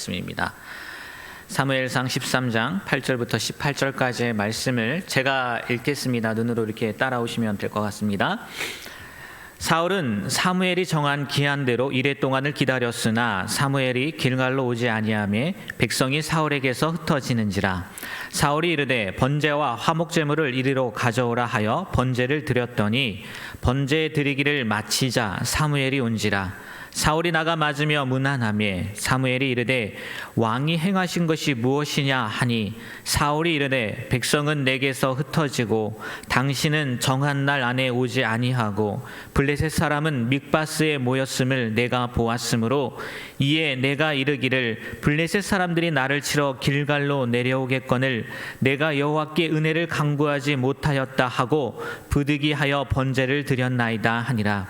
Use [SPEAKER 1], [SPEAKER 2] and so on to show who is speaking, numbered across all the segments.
[SPEAKER 1] 말씀입니다. 사무엘상 13장 8절부터 18절까지의 말씀을 제가 읽겠습니다. 눈으로 이렇게 따라오시면 될 것 같습니다. 사울은 사무엘이 정한 기한대로 이레 동안을 기다렸으나 사무엘이 길갈로 오지 아니하매 백성이 사울에게서 흩어지는지라. 사울이 이르되 번제와 화목 제물을 이리로 가져오라 하여 번제를 드렸더니 번제 드리기를 마치자 사무엘이 온지라. 사울이 나가 맞으며 문안하매 사무엘이 이르되 왕이 행하신 것이 무엇이냐 하니 사울이 이르되 백성은 내게서 흩어지고 당신은 정한 날 안에 오지 아니하고 블레셋 사람은 mik바스에 모였음을 내가 보았으므로 이에 내가 이르기를 블레셋 사람들이 나를 치러 길갈로 내려오겠거늘 내가 여호와께 은혜를 강구하지 못하였다 하고 부득이하여 번제를 드렸나이다 하니라.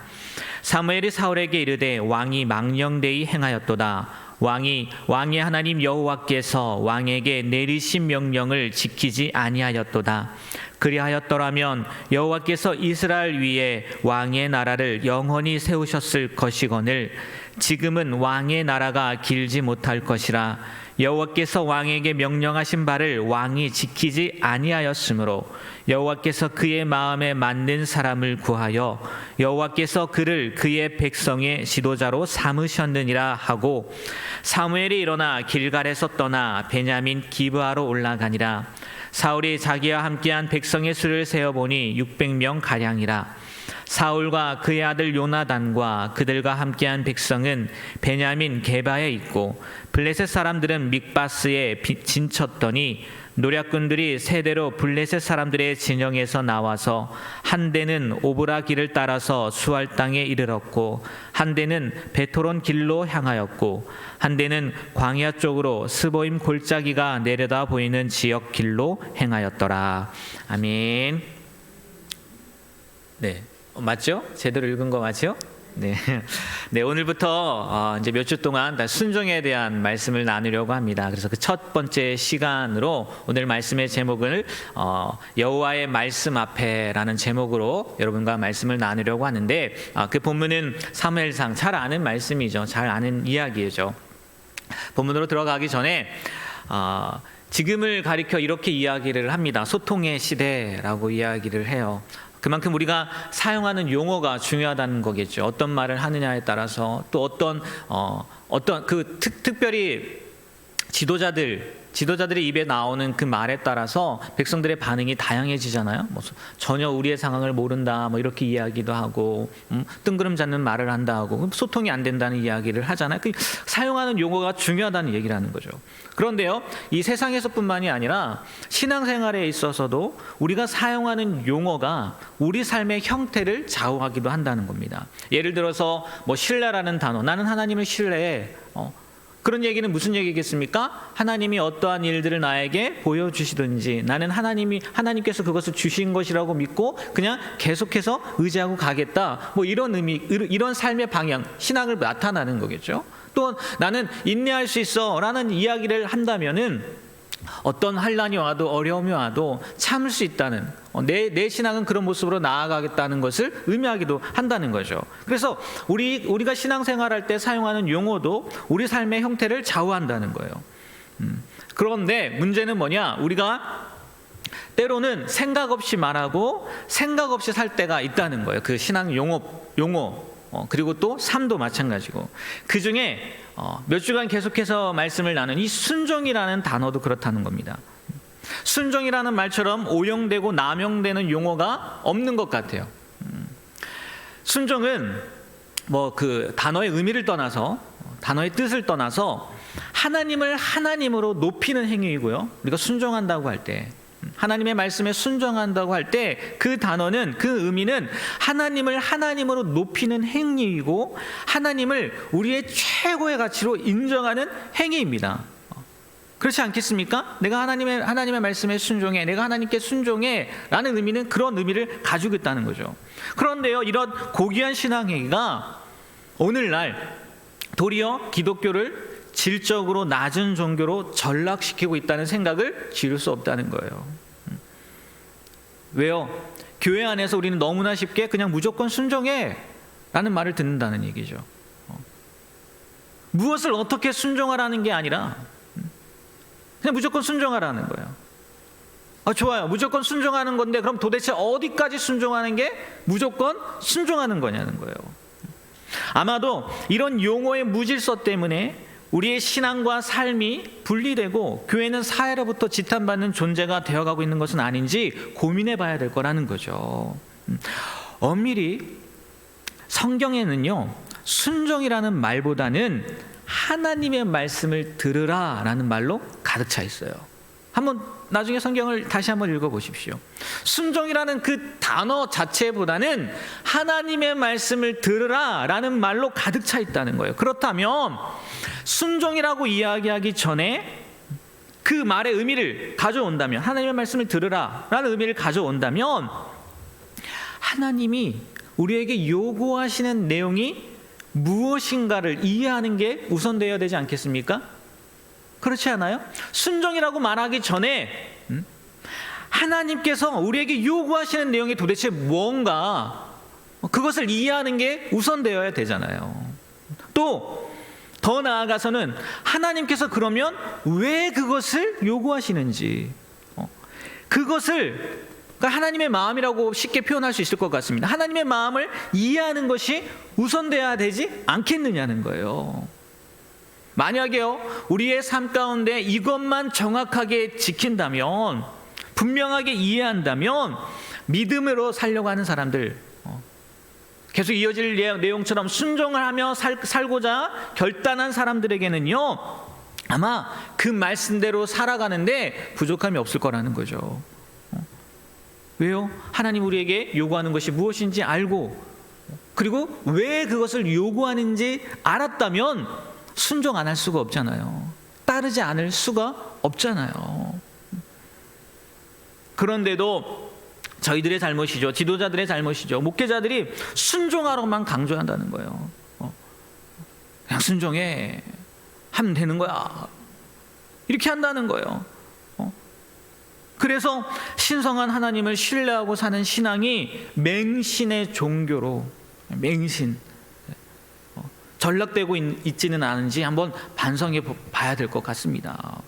[SPEAKER 1] 사무엘이 사울에게 이르되 왕이 망령되이 행하였도다. 왕이 하나님 여호와께서 왕에게 내리신 명령을 지키지 아니하였도다. 그리하였더라면 여호와께서 이스라엘 위에 왕의 나라를 영원히 세우셨을 것이거늘 지금은 왕의 나라가 길지 못할 것이라. 여호와께서 왕에게 명령하신 바를 왕이 지키지 아니하였으므로 여호와께서 그의 마음에 맞는 사람을 구하여 여호와께서 그를 그의 백성의 지도자로 삼으셨느니라 하고 사무엘이 일어나 길갈에서 떠나 베냐민 기브아로 올라가니라. 사울이 자기와 함께한 백성의 수를 세어보니 600명 가량이라. 사울과 그의 아들 요나단과 그들과 함께한 백성은 베냐민 게바에 있고 블레셋 사람들은 mik바스에 진쳤더니 노략군들이 세대로 블레셋 사람들의 진영에서 나와서 한 대는 오브라 길을 따라서 수알 땅에 이르렀고 한 대는 베토론 길로 향하였고 한 대는 광야 쪽으로 스보임 골짜기가 내려다 보이는 지역 길로 행하였더라. 아멘. 네, 맞죠? 제대로 읽은 거 맞죠? 네, 네, 오늘부터 이제 몇 주 동안 순종에 대한 말씀을 나누려고 합니다. 그래서 그 첫 번째 시간으로 오늘 말씀의 제목을 여호와의 말씀 앞에라는 제목으로 여러분과 말씀을 나누려고 하는데 그 본문은 사무엘상 잘 아는 말씀이죠. 잘 아는 이야기죠. 본문으로 들어가기 전에 지금을 가리켜 이렇게 이야기를 합니다. 소통의 시대라고 이야기를 해요. 그만큼 우리가 사용하는 용어가 중요하다는 거겠죠. 어떤 말을 하느냐에 따라서 또 어떤 그 특별히 지도자들의 입에 나오는 그 말에 따라서 백성들의 반응이 다양해지잖아요. 뭐 전혀 우리의 상황을 모른다, 뭐 이렇게 이야기도 하고, 뜬구름 잡는 말을 한다 하고, 소통이 안 된다는 이야기를 하잖아요. 그 사용하는 용어가 중요하다는 얘기라는 거죠. 그런데요, 이 세상에서뿐만이 아니라 신앙생활에 있어서도 우리가 사용하는 용어가 우리 삶의 형태를 좌우하기도 한다는 겁니다. 예를 들어서 뭐 신뢰라는 단어, 나는 하나님을 신뢰해. 그런 얘기는 무슨 얘기겠습니까? 하나님이 어떠한 일들을 나에게 보여주시든지 나는 하나님께서 그것을 주신 것이라고 믿고 그냥 계속해서 의지하고 가겠다. 뭐 이런 의미, 이런 삶의 방향, 신앙을 나타나는 거겠죠. 또 나는 인내할 수 있어 라는 이야기를 한다면은 어떤 환난이 와도 어려움이 와도 참을 수 있다는 내 신앙은 그런 모습으로 나아가겠다는 것을 의미하기도 한다는 거죠. 그래서 우리가 신앙생활할 때 사용하는 용어도 우리 삶의 형태를 좌우한다는 거예요. 그런데 문제는 뭐냐? 우리가 때로는 생각 없이 말하고 생각 없이 살 때가 있다는 거예요. 그 신앙 용어 그리고 또 삶도 마찬가지고 그 중에 몇 주간 계속해서 말씀을 나눈 이 순종이라는 단어도 그렇다는 겁니다. 순종이라는 말처럼 오용되고 남용되는 용어가 없는 것 같아요. 순종은 뭐 그 단어의 의미를 떠나서 단어의 뜻을 떠나서 하나님을 하나님으로 높이는 행위이고요. 우리가 순종한다고 할 때 하나님의 말씀에 순종한다고 할 때 그 단어는 그 의미는 하나님을 하나님으로 높이는 행위이고 하나님을 우리의 최고의 가치로 인정하는 행위입니다. 그렇지 않겠습니까? 내가 하나님의 말씀에 순종해, 내가 하나님께 순종해 라는 의미는 그런 의미를 가지고 있다는 거죠. 그런데요, 이런 고귀한 신앙 행위가 오늘날 도리어 기독교를 질적으로 낮은 종교로 전락시키고 있다는 생각을 지울 수 없다는 거예요. 왜요? 교회 안에서 우리는 너무나 쉽게 그냥 무조건 순종해 라는 말을 듣는다는 얘기죠. 무엇을 어떻게 순종하라는 게 아니라 그냥 무조건 순종하라는 거예요. 좋아요. 무조건 순종하는 건데 그럼 도대체 어디까지 순종하는 게 무조건 순종하는 거냐는 거예요. 아마도 이런 용어의 무질서 때문에 우리의 신앙과 삶이 분리되고 교회는 사회로부터 지탄받는 존재가 되어가고 있는 것은 아닌지 고민해 봐야 될 거라는 거죠. 엄밀히 성경에는요, 순종이라는 말보다는 하나님의 말씀을 들으라 라는 말로 가득 차 있어요. 한번 나중에 성경을 다시 한번 읽어보십시오. 순종이라는 그 단어 자체보다는 하나님의 말씀을 들으라 라는 말로 가득 차 있다는 거예요. 그렇다면 순종이라고 이야기하기 전에 그 말의 의미를 가져온다면, 하나님의 말씀을 들으라 라는 의미를 가져온다면 하나님이 우리에게 요구하시는 내용이 무엇인가를 이해하는 게 우선되어야 되지 않겠습니까? 그렇지 않아요? 순종이라고 말하기 전에 하나님께서 우리에게 요구하시는 내용이 도대체 뭔가, 그것을 이해하는 게 우선되어야 되잖아요. 또 더 나아가서는 하나님께서 그러면 왜 그것을 요구하시는지, 그것을, 그러니까 하나님의 마음이라고 쉽게 표현할 수 있을 것 같습니다. 하나님의 마음을 이해하는 것이 우선돼야 되지 않겠느냐는 거예요. 만약에요, 우리의 삶 가운데 이것만 정확하게 지킨다면, 분명하게 이해한다면 믿음으로 살려고 하는 사람들, 계속 이어질 내용처럼 순종을 하며 살고자 결단한 사람들에게는요, 아마 그 말씀대로 살아가는데 부족함이 없을 거라는 거죠. 왜요? 하나님 우리에게 요구하는 것이 무엇인지 알고, 그리고 왜 그것을 요구하는지 알았다면 순종 안 할 수가 없잖아요. 따르지 않을 수가 없잖아요. 그런데도 저희들의 잘못이죠. 지도자들의 잘못이죠. 목회자들이 순종하라고만 강조한다는 거예요. 그냥 순종해, 하면 되는 거야, 이렇게 한다는 거예요. 그래서 신성한 하나님을 신뢰하고 사는 신앙이 맹신의 종교로, 맹신, 전락되고 있지는 않은지 한번 반성해 봐야 될 것 같습니다.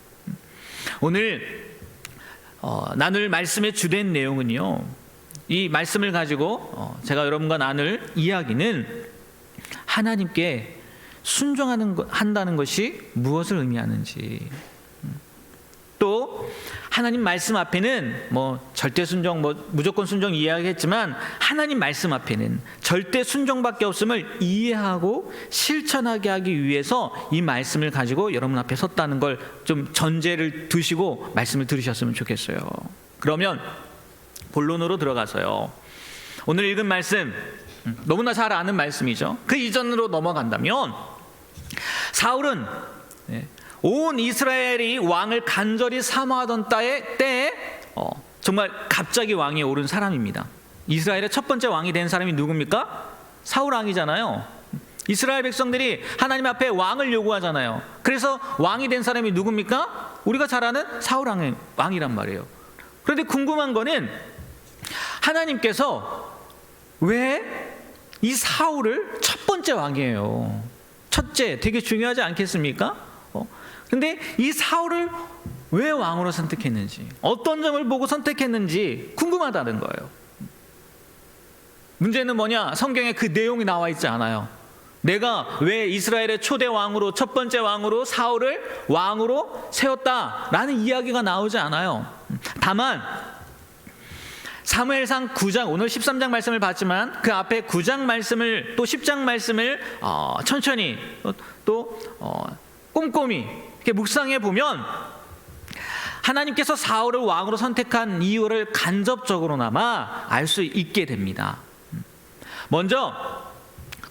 [SPEAKER 1] 오늘 나눌 말씀의 주된 내용은요, 이 말씀을 가지고 제가 여러분과 나눌 이야기는 하나님께 순종한다는 것이 무엇을 의미하는지, 또 하나님 말씀 앞에는 절대 순종, 무조건 순종 이야기했지만 하나님 말씀 앞에는 절대 순종밖에 없음을 이해하고 실천하게 하기 위해서 이 말씀을 가지고 여러분 앞에 섰다는 걸 좀 전제를 두시고 말씀을 들으셨으면 좋겠어요. 그러면 본론으로 들어가서요, 오늘 읽은 말씀 너무나 잘 아는 말씀이죠. 그 이전으로 넘어간다면 사울은 온 이스라엘이 왕을 간절히 사모하던 때에 정말 갑자기 왕위에 오른 사람입니다. 이스라엘의 첫 번째 왕이 된 사람이 누굽니까? 사울 왕이잖아요. 이스라엘 백성들이 하나님 앞에 왕을 요구하잖아요. 그래서 왕이 된 사람이 누굽니까? 우리가 잘 아는 사울 왕이란 말이에요. 그런데 궁금한 거는 하나님께서 왜 이 사울을 첫 번째 왕이에요. 첫째, 되게 중요하지 않겠습니까? 근데 이 사울을 왜 왕으로 선택했는지, 어떤 점을 보고 선택했는지 궁금하다는 거예요. 문제는 뭐냐? 성경에 그 내용이 나와 있지 않아요. 내가 왜 이스라엘의 초대 왕으로, 첫 번째 왕으로 사울을 왕으로 세웠다라는 이야기가 나오지 않아요. 다만 사무엘상 9장, 오늘 13장 말씀을 봤지만 그 앞에 9장 말씀을, 또 10장 말씀을 천천히 또 꼼꼼히 이렇게 묵상해 보면 하나님께서 사울을 왕으로 선택한 이유를 간접적으로나마 알 수 있게 됩니다. 먼저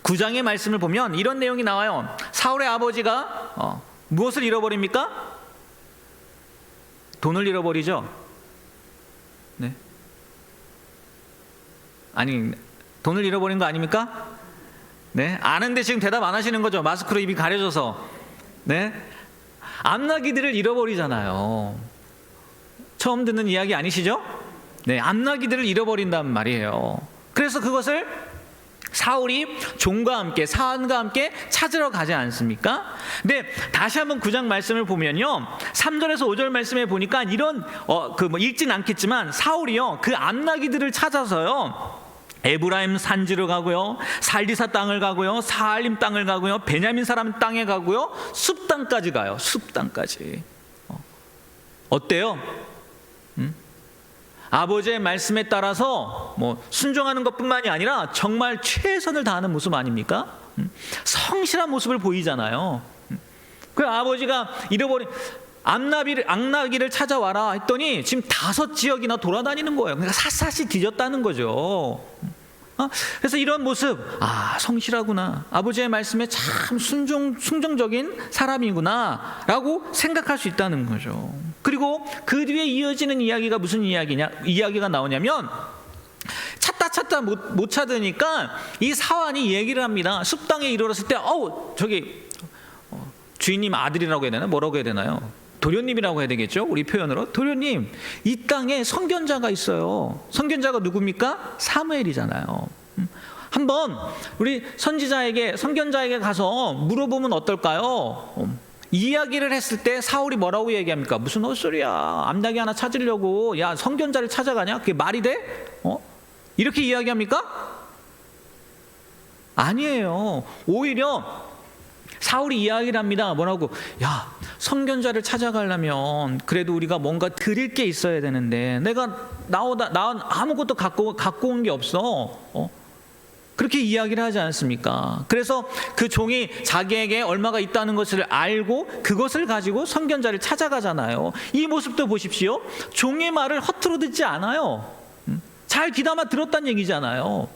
[SPEAKER 1] 9장의 말씀을 보면 이런 내용이 나와요. 사울의 아버지가 무엇을 잃어버립니까? 돈을 잃어버리죠. 네. 아니, 돈을 잃어버린 거 아닙니까? 네. 아는데 지금 대답 안 하시는 거죠. 마스크로 입이 가려져서. 네. 암나기들을 잃어버리잖아요. 처음 듣는 이야기 아니시죠? 네, 암나기들을 잃어버린단 말이에요. 그래서 그것을 사울이 종과 함께 사환과 함께 찾으러 가지 않습니까? 근데 다시 한번 9장 말씀을 보면요, 3절에서 5절 말씀에 보니까 이런 읽진 않겠지만 사울이요 그 암나기들을 찾아서요 에브라임 산지로 가고요, 살리사 땅을 가고요, 사알림 땅을 가고요, 베냐민 사람 땅에 가고요, 숲 땅까지 가요. 숲 땅까지. 어때요? 아버지의 말씀에 따라서 순종하는 것뿐만이 아니라 정말 최선을 다하는 모습 아닙니까? 성실한 모습을 보이잖아요. 그 아버지가 잃어버린 암나기를 찾아와라 했더니 지금 5지역이나 돌아다니는 거예요. 그러니까 샅샅이 뒤졌다는 거죠. 그래서 이런 모습, 성실하구나, 아버지의 말씀에 참 순종적인 사람이구나 라고 생각할 수 있다는 거죠. 그리고 그 뒤에 이어지는 이야기가 무슨 이야기가 나오냐면, 찾다 못 찾으니까 이 사환이 얘기를 합니다. 숲땅에 이르렀을 때 주인님 아들이라고 해야 되나, 뭐라고 해야 되나요? 도련님이라고 해야 되겠죠, 우리 표현으로. 도련님, 이 땅에 선견자가 있어요. 선견자가 누굽니까? 사무엘이잖아요. 한번 우리 선견자에게 가서 물어보면 어떨까요? 이야기를 했을 때 사울이 뭐라고 얘기합니까? 무슨 헛소리야, 암나기 하나 찾으려고 야 선견자를 찾아가냐? 그게 말이 돼? 이렇게 이야기합니까? 아니에요. 오히려 사울이 이야기를 합니다. 뭐라고? 야, 선견자를 찾아가려면 그래도 우리가 뭔가 드릴 게 있어야 되는데 내가 아무것도 갖고 온 게 없어. 그렇게 이야기를 하지 않습니까? 그래서 그 종이 자기에게 얼마가 있다는 것을 알고 그것을 가지고 선견자를 찾아가잖아요. 이 모습도 보십시오. 종의 말을 허투루 듣지 않아요. 잘 귀담아 들었다는 얘기잖아요.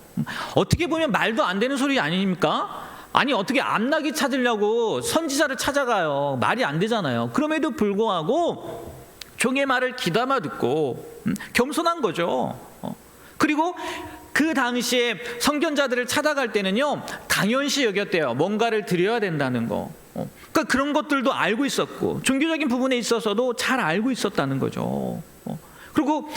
[SPEAKER 1] 어떻게 보면 말도 안 되는 소리 아닙니까? 아니, 어떻게 암나기 찾으려고 선지자를 찾아가요? 말이 안 되잖아요. 그럼에도 불구하고 종의 말을 귀담아 듣고 겸손한 거죠. 그리고 그 당시에 선견자들을 찾아갈 때는요, 당연시 여겼대요. 뭔가를 드려야 된다는 거. 그러니까 그런 것들도 알고 있었고 종교적인 부분에 있어서도 잘 알고 있었다는 거죠. 그리고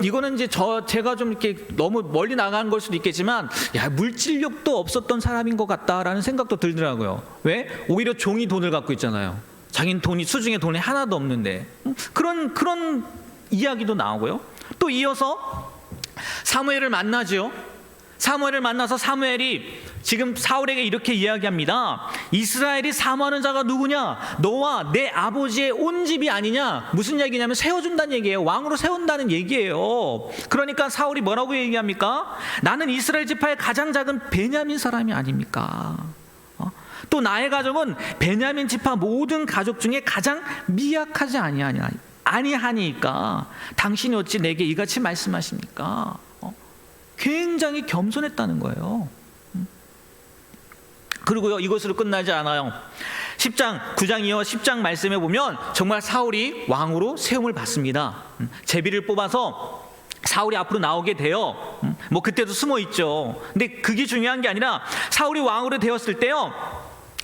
[SPEAKER 1] 이거는 이제 제가 좀 이렇게 너무 멀리 나간 걸 수도 있겠지만, 물질력도 없었던 사람인 것 같다라는 생각도 들더라고요. 왜? 오히려 종이 돈을 갖고 있잖아요. 자기는 수중에 돈이 하나도 없는데. 그런 이야기도 나오고요. 또 이어서 사무엘을 만나죠. 사무엘을 만나서 사무엘이 지금 사울에게 이렇게 이야기합니다. 이스라엘이 사모하는 자가 누구냐? 너와 내 아버지의 온 집이 아니냐? 무슨 얘기냐면 세워준다는 얘기예요. 왕으로 세운다는 얘기예요. 그러니까 사울이 뭐라고 얘기합니까? 나는 이스라엘 지파의 가장 작은 베냐민 사람이 아닙니까? 또 나의 가족은 베냐민 지파 모든 가족 중에 가장 미약하지 아니하니까 당신이 어찌 내게 이같이 말씀하십니까? 굉장히 겸손했다는 거예요. 그리고요, 이것으로 끝나지 않아요. 9장 이어 10장 말씀에 보면 정말 사울이 왕으로 세움을 받습니다. 제비를 뽑아서 사울이 앞으로 나오게 돼요. 그때도 숨어 있죠. 근데 그게 중요한 게 아니라 사울이 왕으로 되었을 때요,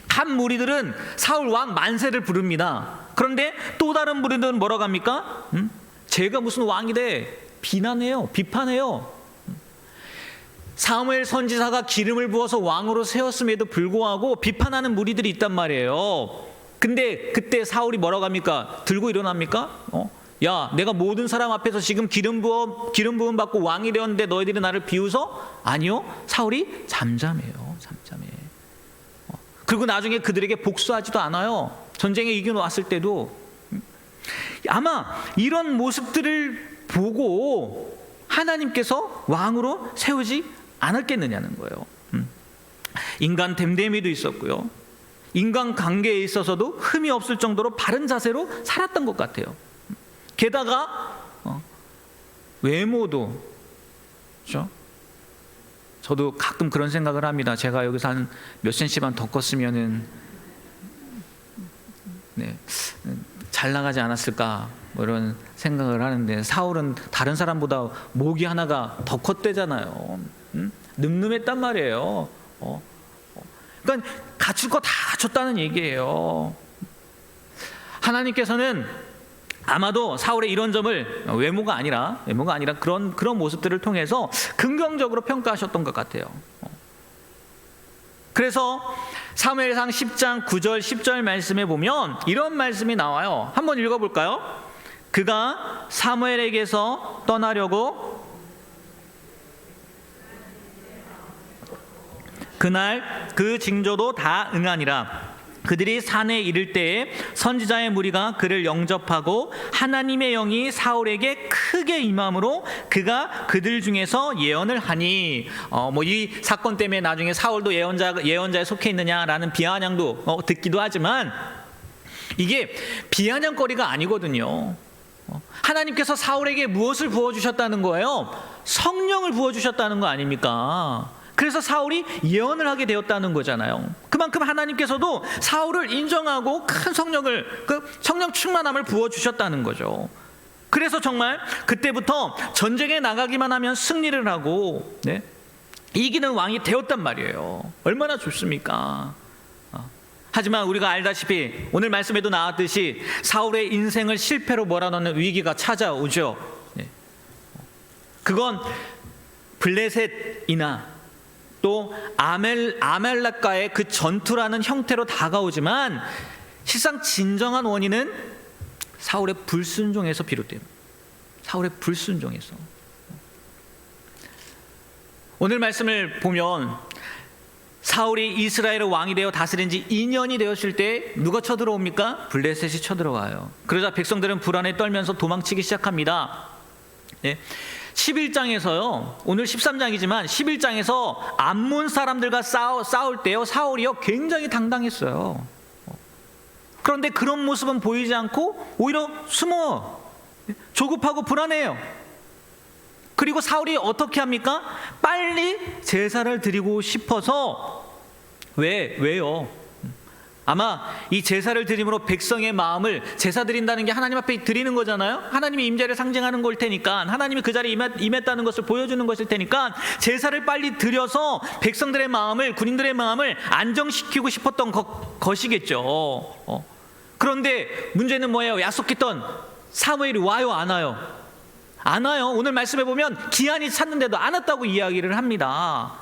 [SPEAKER 1] 한 무리들은 사울 왕 만세를 부릅니다. 그런데 또 다른 무리들은 뭐라고 합니까? 제가 무슨 왕이 돼? 비판해요. 사무엘 선지자가 기름을 부어서 왕으로 세웠음에도 불구하고 비판하는 무리들이 있단 말이에요. 근데 그때 사울이 뭐라고 합니까? 들고 일어납니까? 야, 내가 모든 사람 앞에서 지금 기름 부음 받고 왕이 되었는데 너희들이 나를 비웃어? 아니요, 사울이 잠잠해요. 그리고 나중에 그들에게 복수하지도 않아요. 전쟁에 이겨놓았을 때도. 아마 이런 모습들을 보고 하나님께서 왕으로 세우지 않았겠느냐는 거예요. 인간 됨됨이도 있었고요, 인간 관계에 있어서도 흠이 없을 정도로 바른 자세로 살았던 것 같아요. 게다가 외모도, 그렇죠? 저도 가끔 그런 생각을 합니다. 제가 여기서 한 몇 센치만 더 컸으면은 잘 나가지 않았을까, 이런 생각을 하는데, 사울은 다른 사람보다 목이 하나가 더 컸대잖아요. 늠름했단 말이에요. 그러니까 갖출 거 다 줬다는 얘기예요. 하나님께서는 아마도 사울의 이런 점을 외모가 아니라 그런 모습들을 통해서 긍정적으로 평가하셨던 것 같아요. 그래서 사무엘상 10장 9절 10절 말씀에 보면 이런 말씀이 나와요. 한번 읽어볼까요? 그가 사무엘에게서 떠나려고 그날 그 징조도 다 응하니라. 그들이 산에 이를 때에 선지자의 무리가 그를 영접하고 하나님의 영이 사울에게 크게 임함으로 그가 그들 중에서 예언을 하니, 이 사건 때문에 나중에 사울도 예언자에 속해 있느냐라는 비아냥도 듣기도 하지만 이게 비아냥거리가 아니거든요. 하나님께서 사울에게 무엇을 부어주셨다는 거예요? 성령을 부어주셨다는 거 아닙니까? 그래서 사울이 예언을 하게 되었다는 거잖아요. 그만큼 하나님께서도 사울을 인정하고 큰 성령을, 그 성령 충만함을 부어주셨다는 거죠. 그래서 정말 그때부터 전쟁에 나가기만 하면 승리를 하고 이기는 왕이 되었단 말이에요. 얼마나 좋습니까? 하지만 우리가 알다시피 오늘 말씀에도 나왔듯이 사울의 인생을 실패로 몰아넣는 위기가 찾아오죠. 그건 블레셋이나 또 아멜렉과의 그 전투라는 형태로 다가오지만 실상 진정한 원인은 사울의 불순종에서 비롯됩니다. 사울의 불순종에서. 오늘 말씀을 보면 사울이 이스라엘의 왕이 되어 다스린 지 2년이 되었을 때 누가 쳐들어옵니까? 블레셋이 쳐들어와요. 그러자 백성들은 불안에 떨면서 도망치기 시작합니다. 11장에서요, 오늘 13장이지만 11장에서 암몬 사람들과 싸울 때요, 사울이요 굉장히 당당했어요. 그런데 그런 모습은 보이지 않고 오히려 숨어 조급하고 불안해요. 그리고 사울이 어떻게 합니까? 빨리 제사를 드리고 싶어서. 왜요? 아마 이 제사를 드림으로 백성의 마음을, 제사 드린다는 게 하나님 앞에 드리는 거잖아요. 하나님의 임재를 상징하는 걸 테니까, 하나님이 그 자리에 임했다는 것을 보여주는 것일 테니까 제사를 빨리 드려서 백성들의 마음을, 군인들의 마음을 안정시키고 싶었던 것이겠죠. 그런데 문제는 뭐예요? 약속했던 사무엘이 와요, 안 와요? 안 와요. 오늘 말씀해 보면 기한이 찼는데도 안 왔다고 이야기를 합니다.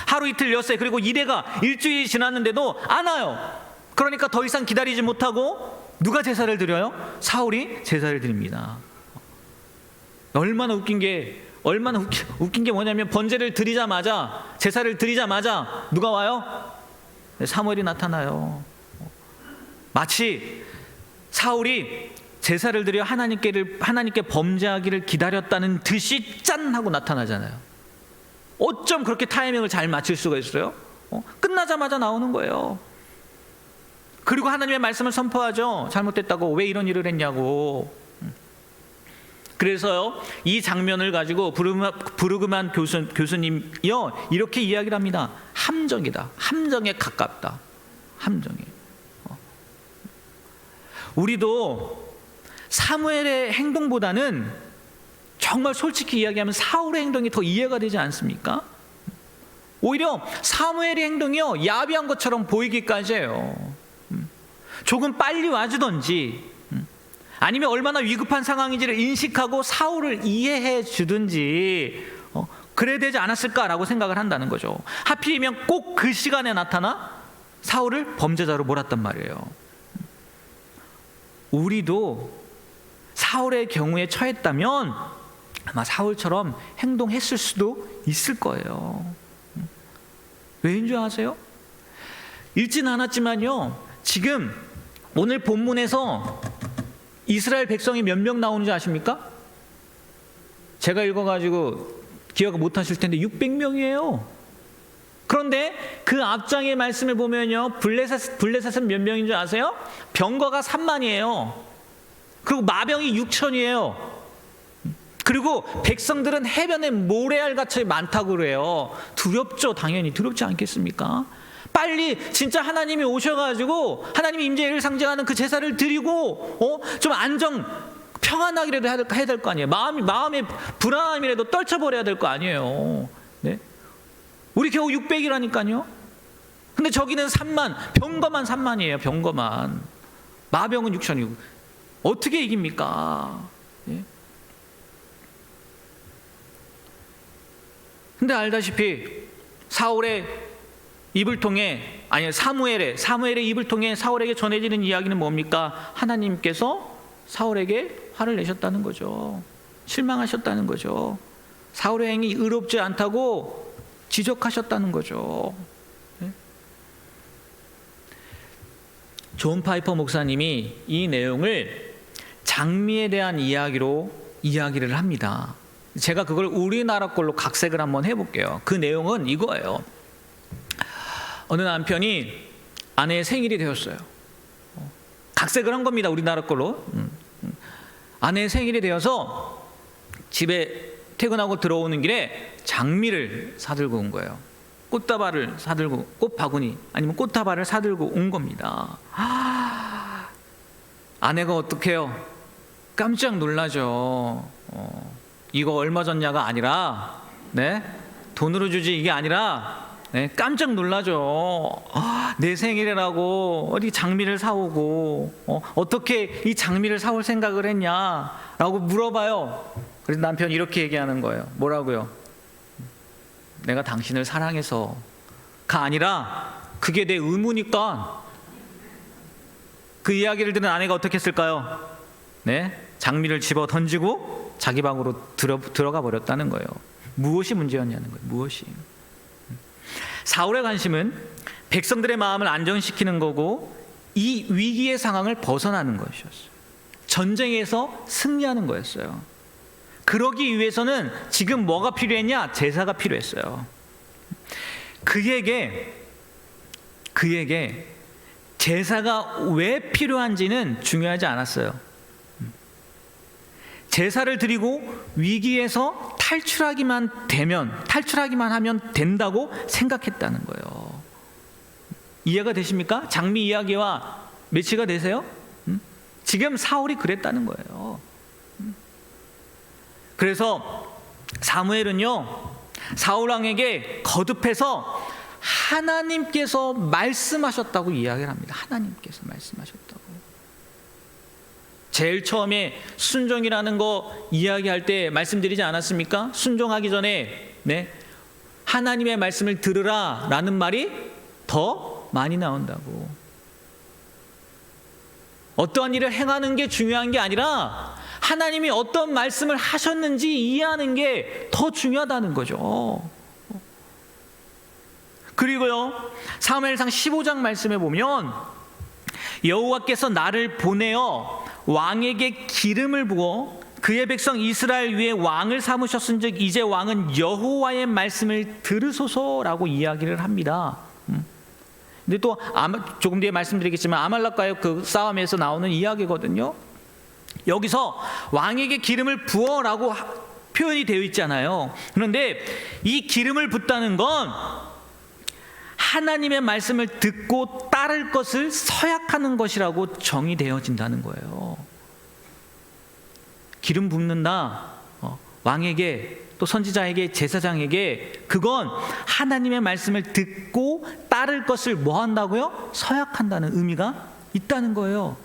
[SPEAKER 1] 하루 이틀 엿새, 그리고 이래가 일주일이 지났는데도 안 와요. 그러니까 더 이상 기다리지 못하고 누가 제사를 드려요? 사울이 제사를 드립니다. 얼마나 웃긴 게 뭐냐면 번제를 드리자마자, 제사를 드리자마자 누가 와요? 사무엘이 나타나요. 마치 사울이 제사를 드려 하나님께 범죄하기를 기다렸다는 듯이 짠 하고 나타나잖아요. 어쩜 그렇게 타이밍을 잘 맞출 수가 있어요? 끝나자마자 나오는 거예요. 그리고 하나님의 말씀을 선포하죠. 잘못됐다고, 왜 이런 일을 했냐고. 그래서요, 이 장면을 가지고 브루그만 교수님이요 이렇게 이야기를 합니다. 함정이다. 함정에 가깝다. 함정에. 우리도 사무엘의 행동보다는 정말 솔직히 이야기하면 사울의 행동이 더 이해가 되지 않습니까? 오히려 사무엘의 행동이요 야비한 것처럼 보이기까지 해요. 조금 빨리 와주던지, 아니면 얼마나 위급한 상황인지를 인식하고 사울을 이해해 주든지 그래야 되지 않았을까라고 생각을 한다는 거죠. 하필이면 꼭 그 시간에 나타나 사울을 범죄자로 몰았단 말이에요. 우리도 사울의 경우에 처했다면 아마 사울처럼 행동했을 수도 있을 거예요. 왜인 줄 아세요? 읽진 않았지만요, 지금 오늘 본문에서 이스라엘 백성이 몇 명 나오는지 아십니까? 제가 읽어가지고 기억 못 하실 텐데 600명이에요. 그런데 그 앞장의 말씀을 보면요, 블레셋은 몇 명인 줄 아세요? 병거가 3만이에요. 그리고 마병이 6천이에요. 그리고 백성들은 해변에 모래알같이 많다고 그래요. 두렵죠. 당연히 두렵지 않겠습니까? 빨리 진짜 하나님이 오셔가지고 하나님의 임재를 상징하는 그 제사를 드리고 좀 평안하기라도 해야 될 거 아니에요. 마음의 불안함이라도 떨쳐버려야 될 거 아니에요. 네? 우리 겨우 600이라니까요. 근데 저기는 3만, 병거만 3만이에요. 병거만. 마병은 6천이고 어떻게 이깁니까? 네? 근데 알다시피 사울의 입을 통해, 아니 사무엘의 입을 통해 사울에게 전해지는 이야기는 뭡니까? 하나님께서 사울에게 화를 내셨다는 거죠. 실망하셨다는 거죠. 사울의 행위 의롭지 않다고 지적하셨다는 거죠. 존 파이퍼 목사님이 이 내용을 장미에 대한 이야기로 이야기를 합니다. 제가 그걸 우리나라 걸로 각색을 한번 해볼게요. 그 내용은 이거예요. 어느 남편이 아내의 생일이 되었어요. 각색을 한 겁니다. 우리나라 걸로. 아내의 생일이 되어서 집에 퇴근하고 들어오는 길에 장미를 사들고 온 거예요. 꽃다발을 사들고, 꽃바구니 아니면 꽃다발을 사들고 온 겁니다. 아내가 어떡해요? 깜짝 놀라죠. 이거 얼마 줬냐가 아니라, 네? 돈으로 주지 이게 아니라, 네? 깜짝 놀라죠. 내 생일이라고 어디 장미를 사오고, 어떻게 이 장미를 사올 생각을 했냐라고 물어봐요. 그래서 남편이 이렇게 얘기하는 거예요. 뭐라고요? 내가 당신을 사랑해서가 아니라 그게 내 의무니까. 그 이야기를 들은 아내가 어떻게 했을까요? 네? 장미를 집어 던지고 자기 방으로 들어가 버렸다는 거예요. 무엇이 문제였냐는 거예요. 무엇이. 사울의 관심은 백성들의 마음을 안정시키는 거고 이 위기의 상황을 벗어나는 것이었어요. 전쟁에서 승리하는 거였어요. 그러기 위해서는 지금 뭐가 필요했냐? 제사가 필요했어요. 그에게 제사가 왜 필요한지는 중요하지 않았어요. 제사를 드리고 위기에서 탈출하기만 하면 된다고 생각했다는 거예요. 이해가 되십니까? 장미 이야기와 매치가 되세요? 지금 사울이 그랬다는 거예요. 그래서 사무엘은요, 사울 왕에게 거듭해서 하나님께서 말씀하셨다고 이야기를 합니다. 하나님께서 말씀하셨다고. 제일 처음에 순종이라는 거 이야기할 때 말씀드리지 않았습니까? 순종하기 전에, 네, 하나님의 말씀을 들으라 라는 말이 더 많이 나온다고. 어떠한 일을 행하는 게 중요한 게 아니라 하나님이 어떤 말씀을 하셨는지 이해하는 게 더 중요하다는 거죠. 그리고요, 사무엘상 15장 말씀에 보면 여호와께서 나를 보내어 왕에게 기름을 부어 그의 백성 이스라엘 위에 왕을 삼으셨은즉 이제 왕은 여호와의 말씀을 들으소서라고 이야기를 합니다. 근데 또 조금 뒤에 말씀드리겠지만 아말렉과의 그 싸움에서 나오는 이야기거든요. 여기서 왕에게 기름을 부어라고 표현이 되어 있잖아요. 그런데 이 기름을 붓다는 건 하나님의 말씀을 듣고 따를 것을 서약하는 것이라고 정의되어진다는 거예요. 기름 붓는다, 왕에게 또 선지자에게 제사장에게, 그건 하나님의 말씀을 듣고 따를 것을 뭐 한다고요? 서약한다는 의미가 있다는 거예요.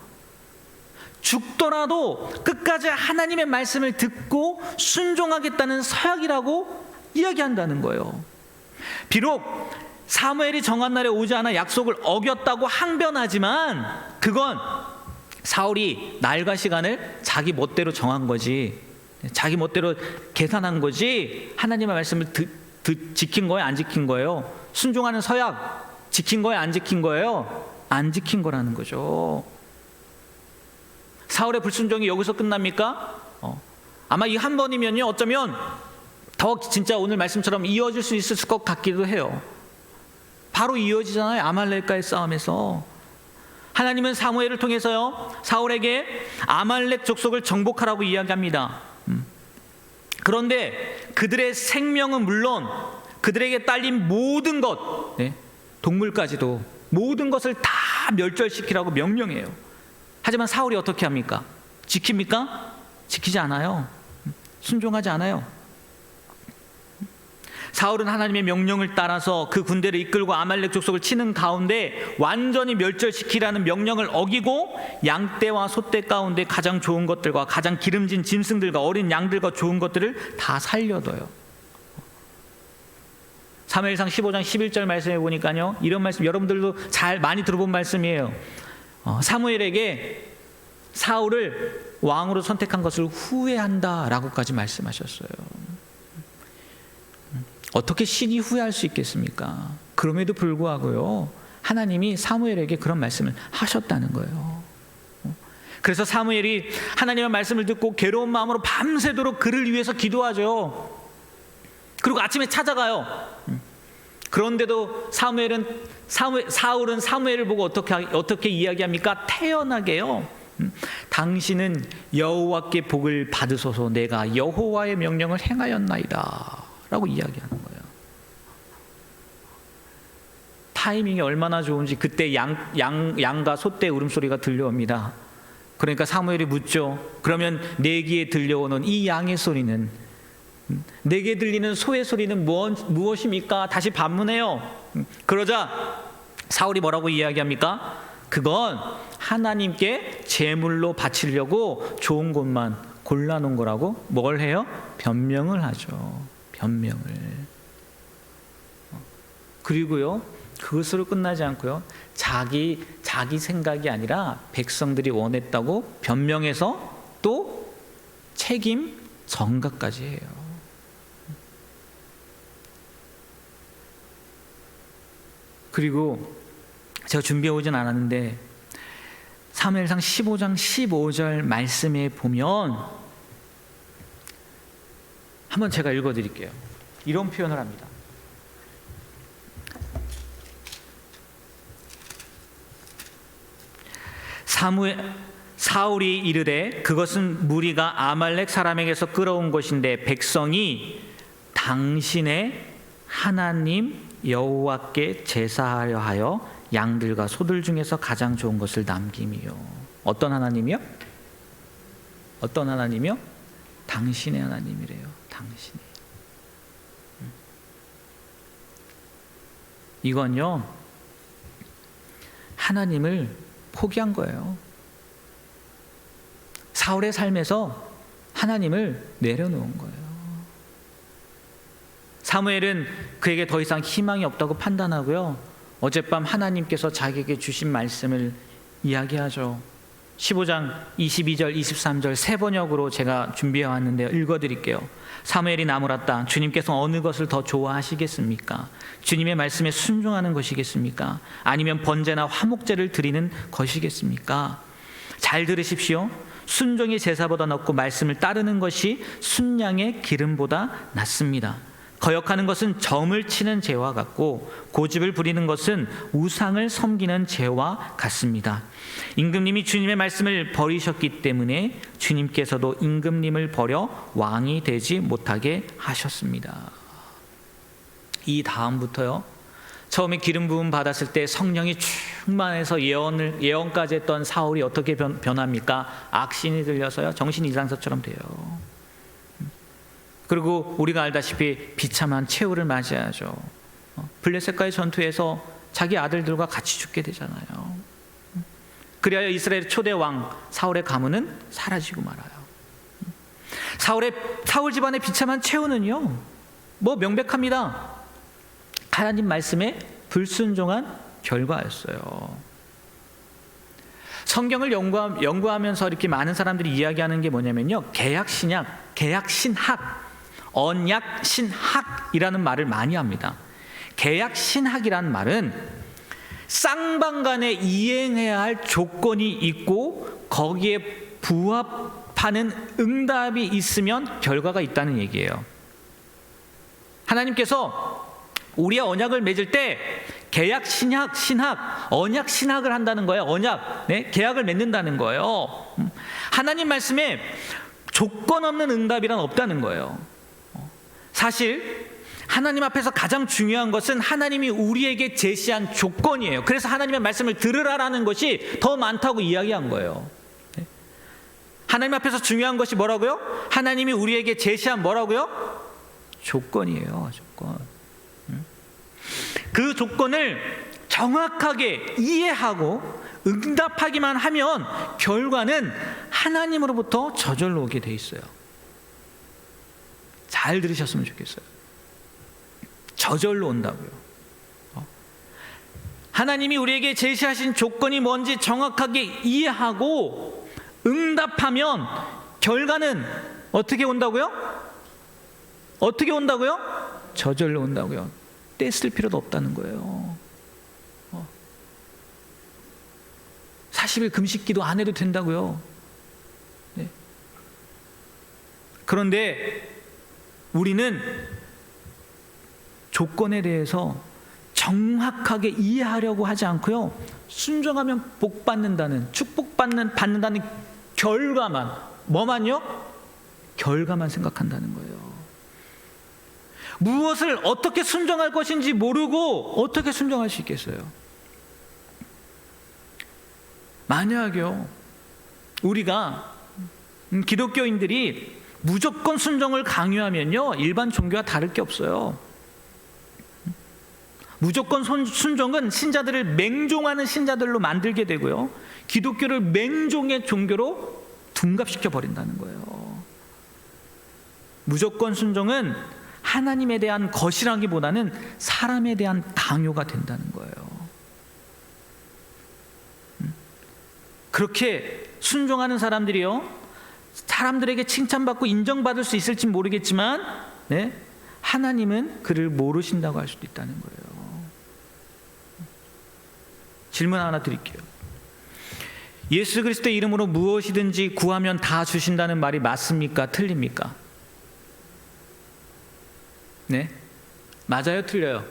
[SPEAKER 1] 죽더라도 끝까지 하나님의 말씀을 듣고 순종하겠다는 서약이라고 이야기한다는 거예요. 비록 사무엘이 정한 날에 오지 않아 약속을 어겼다고 항변하지만 그건 사울이 날과 시간을 자기 멋대로 정한 거지, 자기 멋대로 계산한 거지, 하나님의 말씀을 지킨 거예요, 안 지킨 거예요? 순종하는 서약 지킨 거예요, 안 지킨 거예요? 안 지킨 거라는 거죠. 사울의 불순종이 여기서 끝납니까? 아마 이 한 번이면요, 어쩌면 더 진짜 오늘 말씀처럼 이어질 수 있을 것 같기도 해요. 바로 이어지잖아요. 아말렉과의 싸움에서 하나님은 사무엘을 통해서요, 사울에게 아말렉 족속을 정복하라고 이야기합니다. 그런데 그들의 생명은 물론 그들에게 딸린 모든 것, 네, 동물까지도 모든 것을 다 멸절시키라고 명령해요. 하지만 사울이 어떻게 합니까? 지킵니까? 지키지 않아요. 순종하지 않아요. 사울은 하나님의 명령을 따라서 그 군대를 이끌고 아말렉 족속을 치는 가운데 완전히 멸절시키라는 명령을 어기고 양떼와 소떼 가운데 가장 좋은 것들과 가장 기름진 짐승들과 어린 양들과 좋은 것들을 다 살려둬요. 사무엘상 15장 11절 말씀해 보니까요, 이런 말씀 여러분들도 잘 많이 들어본 말씀이에요. 사무엘에게 사울을 왕으로 선택한 것을 후회한다라고까지 말씀하셨어요. 어떻게 신이 후회할 수 있겠습니까? 그럼에도 불구하고요, 하나님이 사무엘에게 그런 말씀을 하셨다는 거예요. 그래서 사무엘이 하나님의 말씀을 듣고 괴로운 마음으로 밤새도록 그를 위해서 기도하죠. 그리고 아침에 찾아가요. 그런데도 사울은 사무엘을 보고 어떻게 이야기합니까? 태연하게요. 당신은 여호와께 복을 받으소서, 내가 여호와의 명령을 행하였나이다 라고 이야기하는 거예요. 타이밍이 얼마나 좋은지 그때 양과 소떼 울음소리가 들려옵니다. 그러니까 사무엘이 묻죠. 그러면 내 귀에 들려오는 이 양의 소리는, 내게 들리는 소의 소리는 무엇입니까? 다시 반문해요. 그러자 사울이 뭐라고 이야기합니까? 그건 하나님께 제물로 바치려고 좋은 곳만 골라놓은 거라고 뭘 해요? 변명을 하죠. 변명을. 그리고요, 그것으로 끝나지 않고요, 자기 생각이 아니라 백성들이 원했다고 변명해서 또 책임 전가까지 해요. 그리고 제가 준비해 오진 않았는데 사무엘상 15장 15절 말씀에 보면 한번 제가 읽어드릴게요. 이런 표현을 합니다. 사울이 이르되 그것은 무리가 아말렉 사람에게서 끌어온 것인데 백성이 당신의 하나님 여호와께 제사하려 하여 양들과 소들 중에서 가장 좋은 것을 남김이요. 어떤 하나님이요? 어떤 하나님이요? 당신의 하나님이래요. 당신이. 이건요, 하나님을 포기한 거예요. 사울의 삶에서 하나님을 내려놓은 거예요. 사무엘은 그에게 더 이상 희망이 없다고 판단하고요, 어젯밤 하나님께서 자기에게 주신 말씀을 이야기하죠. 15장 22절 23절 세 번역으로 제가 준비해 왔는데요, 읽어드릴게요. 사무엘이 나무랐다. 주님께서 어느 것을 더 좋아하시겠습니까? 주님의 말씀에 순종하는 것이겠습니까? 아니면 번제나 화목제를 드리는 것이겠습니까? 잘 들으십시오. 순종이 제사보다 낫고 말씀을 따르는 것이 순양의 기름보다 낫습니다. 거역하는 것은 점을 치는 죄와 같고 고집을 부리는 것은 우상을 섬기는 죄와 같습니다. 임금님이 주님의 말씀을 버리셨기 때문에 주님께서도 임금님을 버려 왕이 되지 못하게 하셨습니다. 이 다음부터요, 처음에 기름 부음 받았을 때 성령이 충만해서 예언까지 했던 사울이 어떻게 변합니까? 악신이 들려서요, 정신 이상서처럼 돼요. 그리고 우리가 알다시피 비참한 최후를 맞이하죠. 블레셋과의 전투에서 자기 아들들과 같이 죽게 되잖아요. 그리하여 이스라엘 초대 왕 사울의 가문은 사라지고 말아요. 사울 집안의 비참한 최후는요, 뭐 명백합니다. 하나님 말씀에 불순종한 결과였어요. 성경을 연구하면서 이렇게 많은 사람들이 이야기하는 게 뭐냐면요, 개약 신학, 언약 신학이라는 말을 많이 합니다. 개약 신학이라는 말은 쌍방간에 이행해야 할 조건이 있고 거기에 부합하는 응답이 있으면 결과가 있다는 얘기예요. 하나님께서 우리의 언약을 맺을 때 개약 신학, 언약 신학을 한다는 거예요. 언약, 계약을 맺는다는 거예요. 하나님 말씀에 조건 없는 응답이란 없다는 거예요. 사실 하나님 앞에서 가장 중요한 것은 하나님이 우리에게 제시한 조건이에요. 그래서 하나님의 말씀을 들으라라는 것이 더 많다고 이야기한 거예요. 하나님 앞에서 중요한 것이 뭐라고요? 하나님이 우리에게 제시한 뭐라고요? 조건이에요. 조건. 그 조건을 정확하게 이해하고 응답하기만 하면 결과는 하나님으로부터 저절로 오게 돼 있어요. 잘 들으셨으면 좋겠어요. 저절로 온다고요. 하나님이 우리에게 제시하신 조건이 뭔지 정확하게 이해하고 응답하면 결과는 어떻게 온다고요? 어떻게 온다고요? 저절로 온다고요. 떼쓸 필요도 없다는 거예요. 40일 금식기도 안 해도 된다고요. 네. 그런데 우리는 조건에 대해서 정확하게 이해하려고 하지 않고요, 순종하면 복 받는다는, 받는다는 결과만, 뭐만요? 결과만 생각한다는 거예요. 무엇을 어떻게 순종할 것인지 모르고 어떻게 순종할 수 있겠어요? 만약요, 우리가 기독교인들이 무조건 순종을 강요하면요, 일반 종교와 다를 게 없어요. 무조건 순종은 신자들을 맹종하는 신자들로 만들게 되고요, 기독교를 맹종의 종교로 둔갑시켜 버린다는 거예요. 무조건 순종은 하나님에 대한 것이라기보다는 사람에 대한 강요가 된다는 거예요. 그렇게 순종하는 사람들이요, 사람들에게 칭찬받고 인정받을 수 있을지 모르겠지만, 네, 하나님은 그를 모르신다고 할 수도 있다는 거예요. 질문 하나 드릴게요. 예수 그리스도의 이름으로 무엇이든지 구하면 다 주신다는 말이 맞습니까? 틀립니까? 네, 맞아요? 틀려요?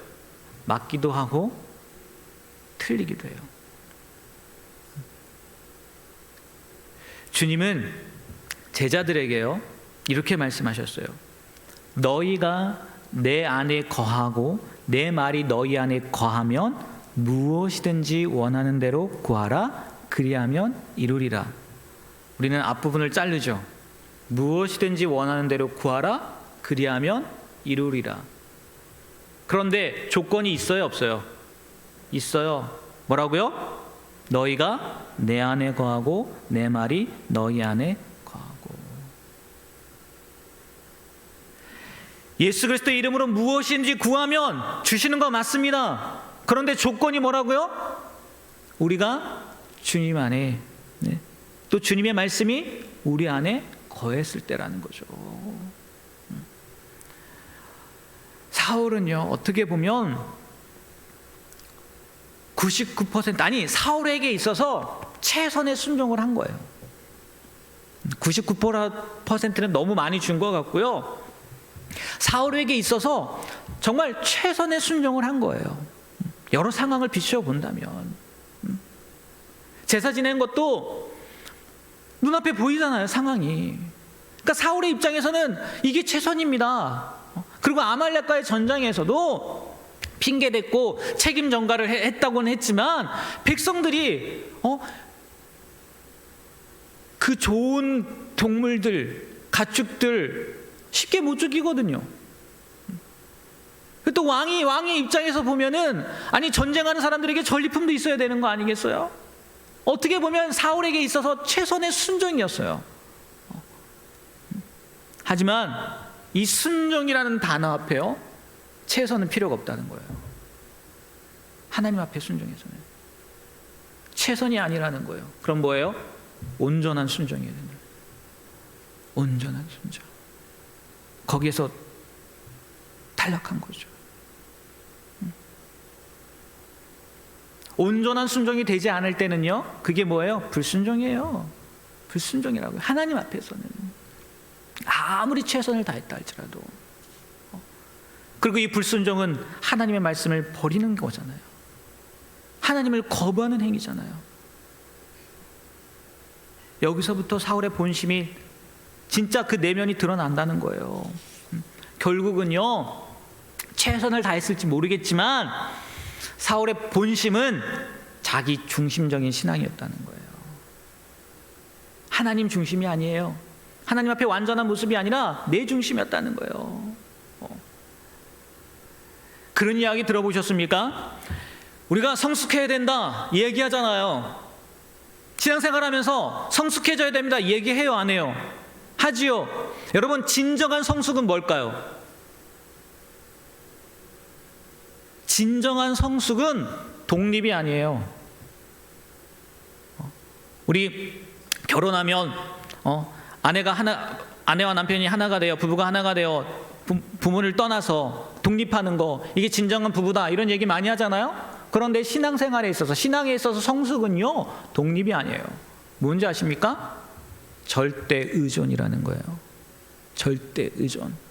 [SPEAKER 1] 맞기도 하고 틀리기도 해요. 주님은 제자들에게요, 이렇게 말씀하셨어요. 너희가 내 안에 거하고 내 말이 너희 안에 거하면 무엇이든지 원하는 대로 구하라. 그리하면 이루리라. 우리는 앞부분을 자르죠. 무엇이든지 원하는 대로 구하라. 그리하면 이루리라. 그런데 조건이 있어요, 없어요? 있어요. 뭐라고요? 너희가 내 안에 거하고 내 말이 너희 안에 거하고. 예수 그리스도의 이름으로 무엇인지 구하면 주시는 거 맞습니다. 그런데 조건이 뭐라고요? 우리가 주님 안에, 네, 또 주님의 말씀이 우리 안에 거했을 때라는 거죠. 사울은요, 어떻게 보면 99% 아니 사울에게 있어서 최선의 순종을 한 거예요. 99%는 너무 많이 준 것 같고요, 사울에게 있어서 정말 최선의 순종을 한 거예요. 여러 상황을 비추어 본다면 제사 지내는 것도 눈앞에 보이잖아요, 상황이. 그러니까 사울의 입장에서는 이게 최선입니다. 그리고 아말렉과의 전장에서도 핑계댔고 책임 전가를 했다고는 했지만 백성들이 그 좋은 동물들, 가축들 쉽게 못 죽이거든요. 또 왕의 입장에서 보면은, 아니 전쟁하는 사람들에게 전리품도 있어야 되는 거 아니겠어요? 어떻게 보면 사울에게 있어서 최선의 순종이었어요. 하지만 이 순종이라는 단어 앞에요, 최선은 필요가 없다는 거예요. 하나님 앞에 순종해서는 최선이 아니라는 거예요. 그럼 뭐예요? 온전한 순종이에요. 온전한 순종. 거기에서 탈락한 거죠. 온전한 순종이 되지 않을 때는요, 그게 뭐예요? 불순종이에요. 불순종이라고요. 하나님 앞에서는 아무리 최선을 다했다 할지라도. 그리고 이 불순종은 하나님의 말씀을 버리는 거잖아요. 하나님을 거부하는 행위잖아요. 여기서부터 사울의 본심이 진짜 그 내면이 드러난다는 거예요. 결국은요, 최선을 다했을지 모르겠지만 사울의 본심은 자기 중심적인 신앙이었다는 거예요. 하나님 중심이 아니에요. 하나님 앞에 완전한 모습이 아니라 내 중심이었다는 거예요. 그런 이야기 들어보셨습니까? 우리가 성숙해야 된다 얘기하잖아요. 신앙생활하면서 성숙해져야 됩니다 얘기해요, 안 해요? 하지요. 여러분, 진정한 성숙은 뭘까요? 진정한 성숙은 독립이 아니에요. 우리 결혼하면 아내와 남편이 하나가 되어, 부부가 하나가 되어 부모를 떠나서 독립하는 거, 이게 진정한 부부다, 이런 얘기 많이 하잖아요. 그런데 신앙생활에 있어서, 신앙에 있어서 성숙은요, 독립이 아니에요. 뭔지 아십니까? 절대 의존이라는 거예요. 절대 의존.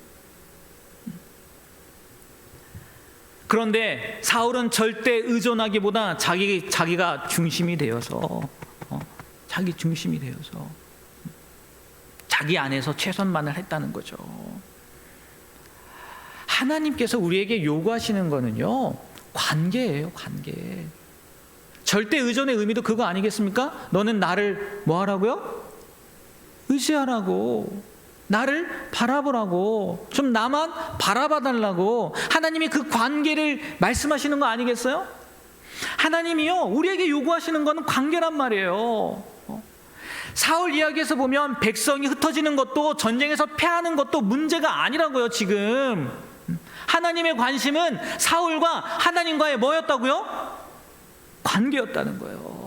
[SPEAKER 1] 그런데 사울은 절대 의존하기보다 자기가 중심이 되어서, 자기 중심이 되어서 자기 안에서 최선만을 했다는 거죠. 하나님께서 우리에게 요구하시는 거는요, 관계예요, 관계. 절대 의존의 의미도 그거 아니겠습니까? 너는 나를 뭐 하라고요? 의지하라고, 나를 바라보라고, 좀 나만 바라봐 달라고 하나님이 그 관계를 말씀하시는 거 아니겠어요? 하나님이요, 우리에게 요구하시는 거는 관계란 말이에요. 사울 이야기에서 보면 백성이 흩어지는 것도, 전쟁에서 패하는 것도 문제가 아니라고요. 지금 하나님의 관심은 사울과 하나님과의 뭐였다고요? 관계였다는 거예요.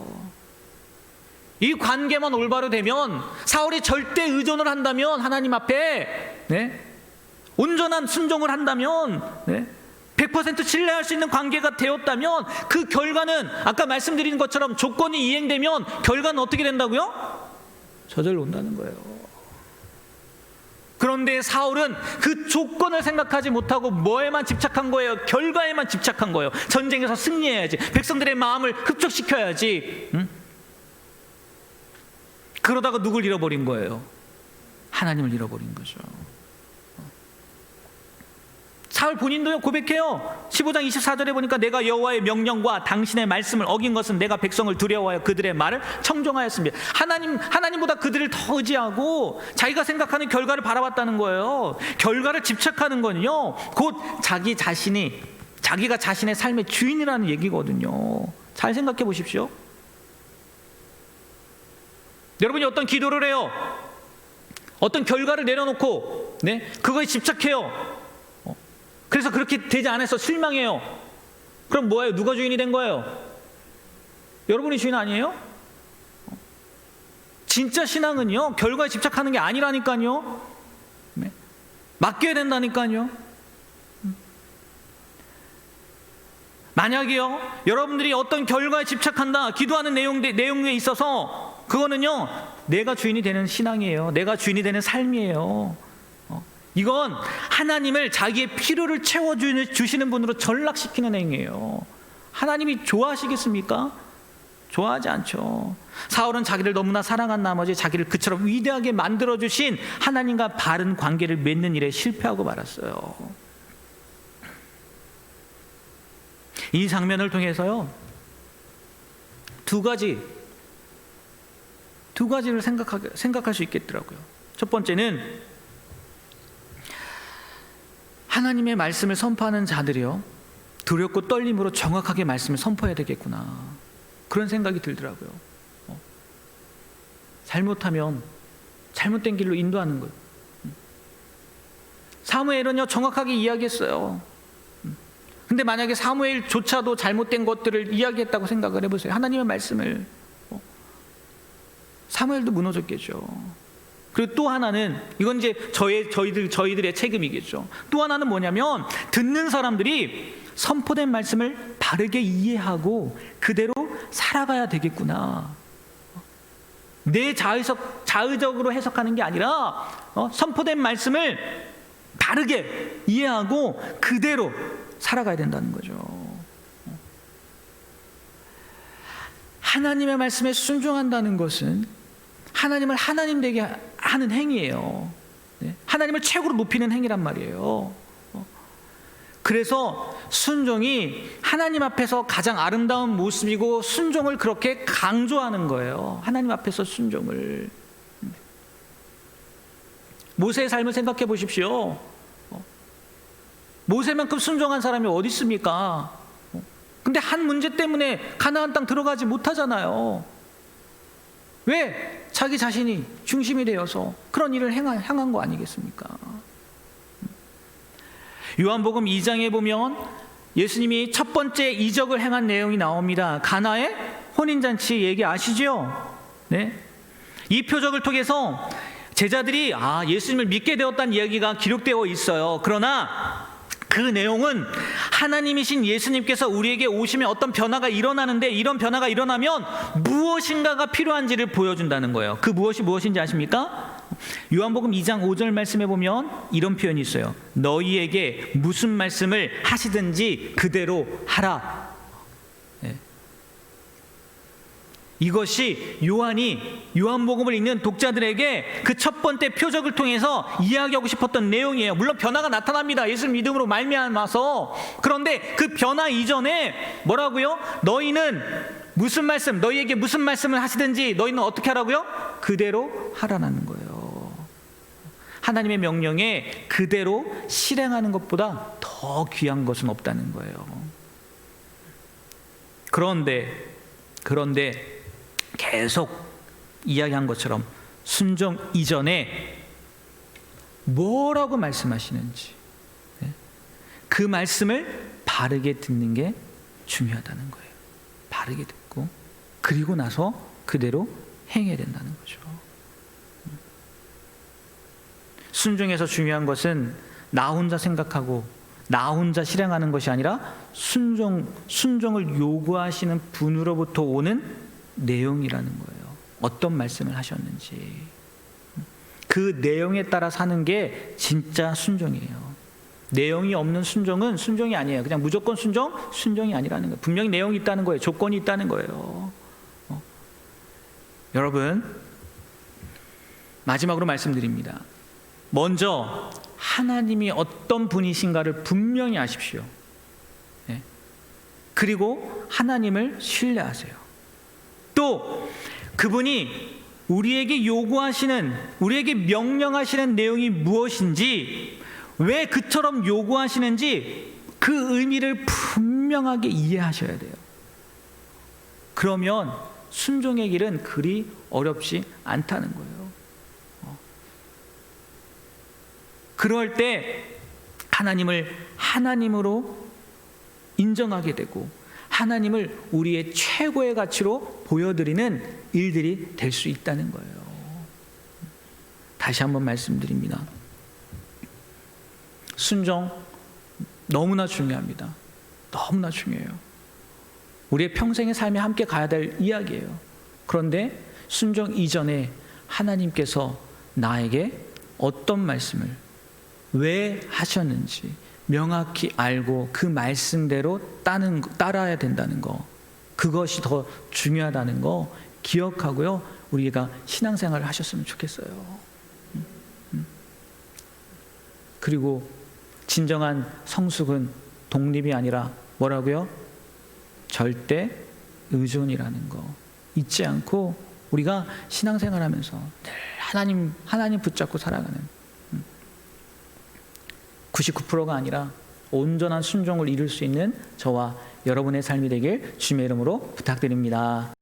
[SPEAKER 1] 이 관계만 올바로 되면, 사울이 절대 의존을 한다면, 하나님 앞에 온전한 순종을 한다면, 100% 신뢰할 수 있는 관계가 되었다면, 그 결과는 아까 말씀드린 것처럼 조건이 이행되면 결과는 어떻게 된다고요? 저절로 온다는 거예요. 그런데 사울은 그 조건을 생각하지 못하고 뭐에만 집착한 거예요? 결과에만 집착한 거예요. 전쟁에서 승리해야지, 백성들의 마음을 흡족시켜야지. 그러다가 누굴 잃어버린 거예요? 하나님을 잃어버린 거죠. 사울 본인도요, 고백해요. 15장 24절에 보니까 내가 여호와의 명령과 당신의 말씀을 어긴 것은 내가 백성을 두려워하여 그들의 말을 청종하였습니다. 하나님보다 그들을 더 의지하고 자기가 생각하는 결과를 바라봤다는 거예요. 결과를 집착하는 건요, 곧 자기가 자신의 삶의 주인이라는 얘기거든요. 잘 생각해 보십시오. 여러분이 어떤 기도를 해요. 어떤 결과를 내려놓고 그거에 집착해요. 그래서 그렇게 되지 않아서 실망해요. 그럼 뭐예요? 누가 주인이 된 거예요? 여러분이 주인 아니에요? 진짜 신앙은요, 결과에 집착하는 게 아니라니까요. 맡겨야 된다니까요. 만약에요, 여러분들이 어떤 결과에 집착한다, 기도하는 내용에 있어서, 그거는요, 내가 주인이 되는 신앙이에요. 내가 주인이 되는 삶이에요. 이건 하나님을 자기의 필요를 채워주시는 분으로 전락시키는 행위예요. 하나님이 좋아하시겠습니까? 좋아하지 않죠. 사울은 자기를 너무나 사랑한 나머지 자기를 그처럼 위대하게 만들어주신 하나님과 바른 관계를 맺는 일에 실패하고 말았어요. 이 장면을 통해서요, 두 가지를 생각할 수 있겠더라고요. 첫 번째는, 하나님의 말씀을 선포하는 자들이요, 두렵고 떨림으로 정확하게 말씀을 선포해야 되겠구나, 그런 생각이 들더라고요. 잘못하면 잘못된 길로 인도하는 거예요. 사무엘은요, 정확하게 이야기했어요. 근데 만약에 사무엘조차도 잘못된 것들을 이야기했다고 생각을 해보세요. 하나님의 말씀을. 사무엘도 무너졌겠죠. 그리고 또 하나는, 이건 이제 저희들의 책임이겠죠. 또 하나는 뭐냐면, 듣는 사람들이 선포된 말씀을 바르게 이해하고 그대로 살아가야 되겠구나. 내 자의적으로 해석하는 게 아니라 선포된 말씀을 바르게 이해하고 그대로 살아가야 된다는 거죠. 하나님의 말씀에 순종한다는 것은 하나님을 하나님 되게 하는 행위예요. 하나님을 최고로 높이는 행위란 말이에요. 그래서 순종이 하나님 앞에서 가장 아름다운 모습이고, 순종을 그렇게 강조하는 거예요. 하나님 앞에서 순종을. 모세의 삶을 생각해 보십시오. 모세만큼 순종한 사람이 어디 있습니까? 근데 한 문제 때문에 가나안 땅 들어가지 못하잖아요. 왜? 자기 자신이 중심이 되어서 그런 일을 향한 거 아니겠습니까? 요한복음 2장에 보면 예수님이 첫 번째 이적을 행한 내용이 나옵니다. 가나의 혼인잔치 얘기 아시죠? 네. 이 표적을 통해서 제자들이 예수님을 믿게 되었다는 이야기가 기록되어 있어요. 그러나 그 내용은 하나님이신 예수님께서 우리에게 오시면 어떤 변화가 일어나는데, 이런 변화가 일어나면 무엇인가가 필요한지를 보여준다는 거예요. 그 무엇이 무엇인지 아십니까? 요한복음 2장 5절 말씀에 보면 이런 표현이 있어요. 너희에게 무슨 말씀을 하시든지 그대로 하라. 네. 이것이 요한복음을 읽는 독자들에게 그 첫 번째 표적을 통해서 이야기하고 싶었던 내용이에요. 물론 변화가 나타납니다. 예수를 믿음으로 말미암아서. 그런데 그 변화 이전에 뭐라고요? 너희에게 무슨 말씀을 하시든지 너희는 어떻게 하라고요? 그대로 하라는 거예요. 하나님의 명령에 그대로 실행하는 것보다 더 귀한 것은 없다는 거예요. 그런데 계속 이야기한 것처럼 순종 이전에 뭐라고 말씀하시는지, 그 말씀을 바르게 듣는 게 중요하다는 거예요. 바르게 듣고 그리고 나서 그대로 행해야 된다는 거죠. 순종에서 중요한 것은 나 혼자 생각하고 나 혼자 실행하는 것이 아니라 순종을 요구하시는 분으로부터 오는 내용이라는 거예요. 어떤 말씀을 하셨는지 그 내용에 따라 사는 게 진짜 순종이에요. 내용이 없는 순종은 순종이 아니에요. 그냥 무조건 순종이 아니라는 거예요. 분명히 내용이 있다는 거예요. 조건이 있다는 거예요. 여러분, 마지막으로 말씀드립니다. 먼저 하나님이 어떤 분이신가를 분명히 아십시오. 네. 그리고 하나님을 신뢰하세요. 또 그분이 우리에게 우리에게 명령하시는 내용이 무엇인지, 왜 그처럼 요구하시는지 그 의미를 분명하게 이해하셔야 돼요. 그러면 순종의 길은 그리 어렵지 않다는 거예요. 그럴 때 하나님을 하나님으로 인정하게 되고 하나님을 우리의 최고의 가치로 보여드리는 일들이 될 수 있다는 거예요. 다시 한번 말씀드립니다. 순종 너무나 중요합니다. 너무나 중요해요. 우리의 평생의 삶에 함께 가야 될 이야기예요. 그런데 순종 이전에 하나님께서 나에게 어떤 말씀을 왜 하셨는지 명확히 알고 그 말씀대로 따라야 된다는 거, 그것이 더 중요하다는 거 기억하고요, 우리가 신앙생활을 하셨으면 좋겠어요. 그리고 진정한 성숙은 독립이 아니라 뭐라고요? 절대 의존이라는 거 잊지 않고 우리가 신앙생활하면서 늘 하나님 붙잡고 살아가는 99%가 아니라 온전한 순종을 이룰 수 있는 저와 여러분의 삶이 되길 주님의 이름으로 부탁드립니다.